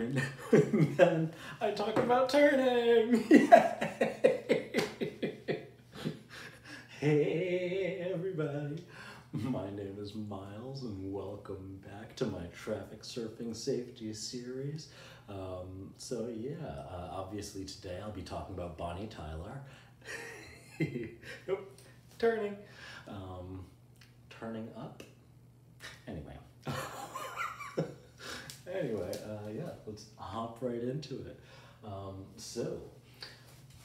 turn. Then I talk about turning. Yay! Hey everybody, my name is Miles and welcome back to my traffic surfing safety series. Obviously today I'll be talking about Bonnie Tyler. Nope, turning. Turning up. Anyway. Let's hop right into it.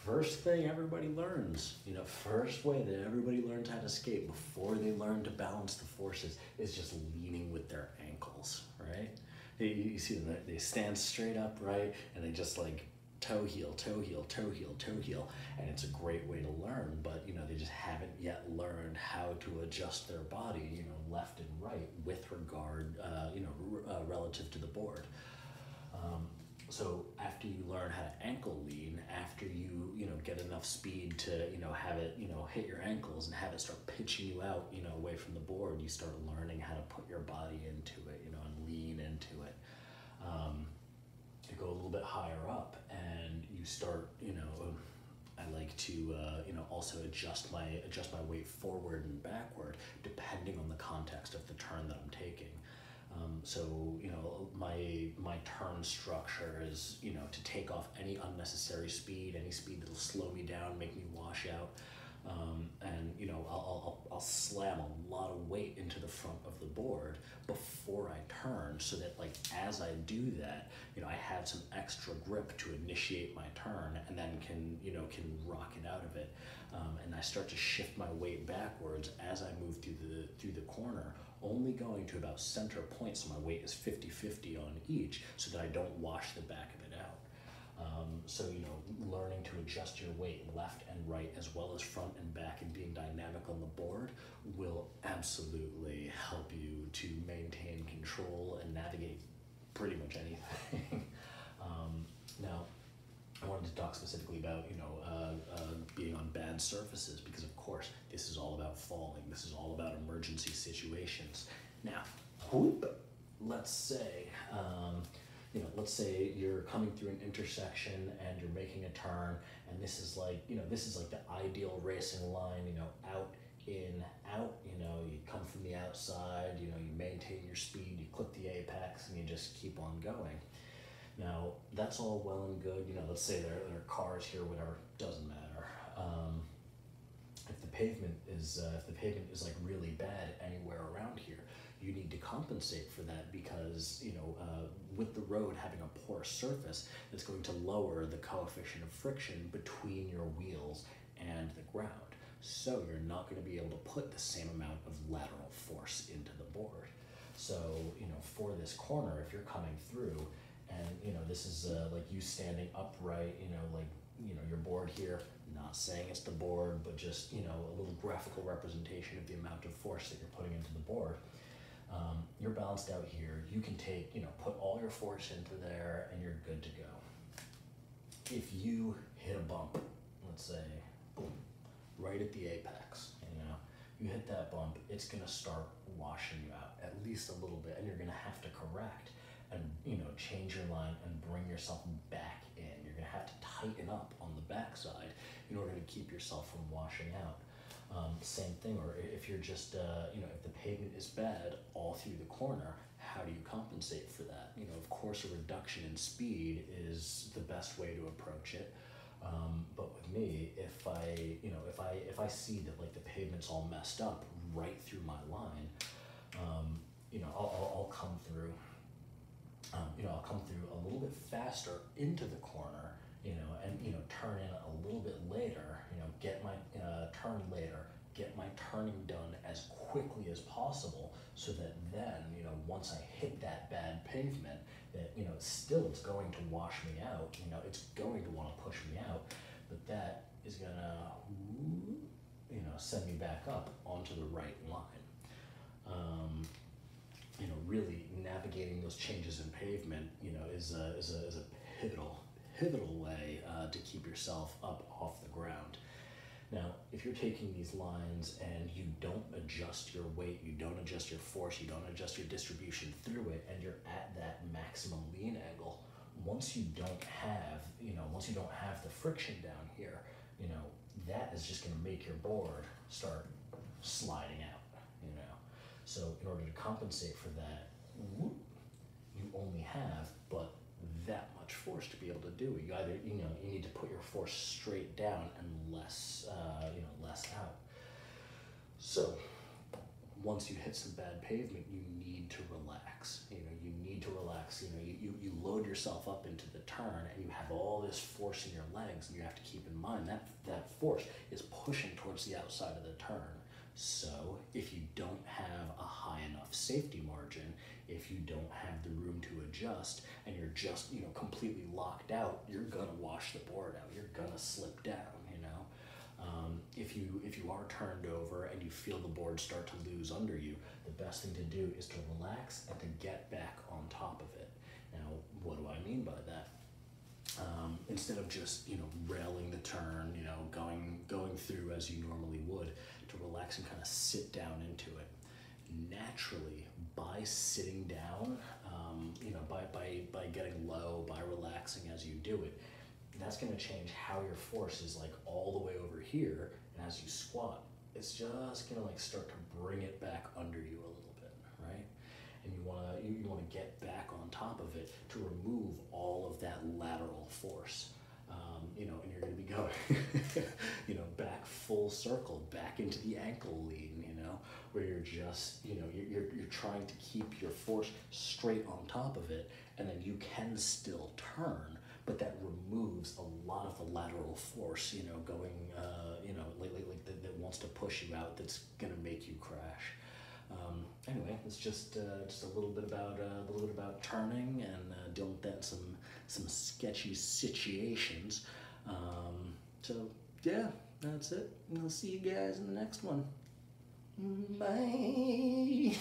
First thing everybody learns, first way that everybody learns how to skate before they learn to balance the forces is just leaning with their ankles, right? You see them, they stand straight up, right? And they just like toe heel, toe heel, toe heel, toe heel. And it's a great way to learn, but they just haven't yet learned how to adjust their body, left and right with regard, relative to the board. So after you learn how to ankle lean, after you get enough speed to have it hit your ankles and have it start pitching you out away from the board, you start learning how to put your body into it and lean into it. You go a little bit higher up and you start I like to also adjust my weight forward and backward depending on the context of the turn that I'm taking. My turn structure is, to take off any unnecessary speed, any speed that'll slow me down, make me wash out. I'll slam a lot of weight into the front of the board before I turn so that as I do that, I have some extra grip to initiate my turn and then can rock it out of it. And I start to shift my weight backwards as I move through the corner, only going to about center point, so my weight is 50-50 on each so that I don't wash the back of it out. Learning to adjust your weight left and right as well as front and back and being dynamic on the board will absolutely help you to maintain control and navigate pretty much anything. Now, I wanted to talk specifically about, being on bad surfaces because, of course, this is all about falling. This is all about emergency situations. Now, let's say you're coming through an intersection and you're making a turn, and this is like the ideal racing line, out, in, out, you come from the outside, you maintain your speed, you clip the apex, and you just keep on going. Now, that's all well and good, let's say there are cars here, whatever, doesn't matter. If the pavement is like really bad anywhere around here, you need to compensate for that because, with the road having a porous surface, it's going to lower the coefficient of friction between your wheels and the ground. So you're not going to be able to put the same amount of lateral force into the board. So, for this corner, if you're coming through and, this is like you standing upright, your board here, not saying it's the board, but just, a little graphical representation of the amount of force that you're putting into the board. You're balanced out here. You can take, put all your force into there and you're good to go. If you hit a bump, let's say, boom, right at the apex, you hit that bump, it's gonna start washing you out at least a little bit, and you're gonna have to correct and, change your line and bring yourself back in. You're gonna have to tighten up on the backside in order to keep yourself from washing out. Same thing, or if you're just, if the pavement is bad all through the corner, how do you compensate for that? Of course, a reduction in speed is the best way to approach it. But with me, if I see that the pavement's all messed up right through my line, I'll come through. I'll come through a little bit faster into the corner, and turn in a little bit later. Get my turn later. Get my turning done as quickly as possible, so that then once I hit that bad pavement, that still it's going to wash me out. It's going to want to push me out, but that is gonna send me back up onto the right line. Really navigating those changes in pavement, is a pivotal way to keep yourself up off the ground. Now, if you're taking these lines and you don't adjust your weight, you don't adjust your force, you don't adjust your distribution through it, and you're at that maximum lean angle, once you don't have, once you don't have the friction down here, that is just going to make your board start sliding out. So in order to compensate for that, whoop, you only have but that much force to be able to do it. You either, you need to put your force straight down and less, less out. So once you hit some bad pavement, you need to relax. You need to relax. You load yourself up into the turn, and you have all this force in your legs, and you have to keep in mind that that force is pushing towards the outside of the turn. So if you don't have a high enough safety margin, if you don't have the room to adjust, and you're just completely locked out, you're gonna wash the board out. You're gonna slip down. If you are turned over and you feel the board start to lose under you, the best thing to do is to relax and to get back on top of it. Now, what do I mean by that? Instead of just railing the turn, going through as you normally would, to relax and kind of sit down into it. Naturally, by sitting down, by getting low, by relaxing as you do it, that's going to change how your force is like all the way over here, and as you squat, it's just going to like start to bring it back under you a little bit, right? And you want to get back on top of it to remove all of that lateral force, and you're going to be going, back full circle, back into the ankle lean, where you're just, you're trying to keep your force straight on top of it, and then you can still turn, but that removes a lot of the lateral force, going, that wants to push you out, that's going to make you crash. Anyway, it's just a little bit about turning and dealing with that in some sketchy situations. So yeah, that's it. I'll see you guys in the next one. Bye.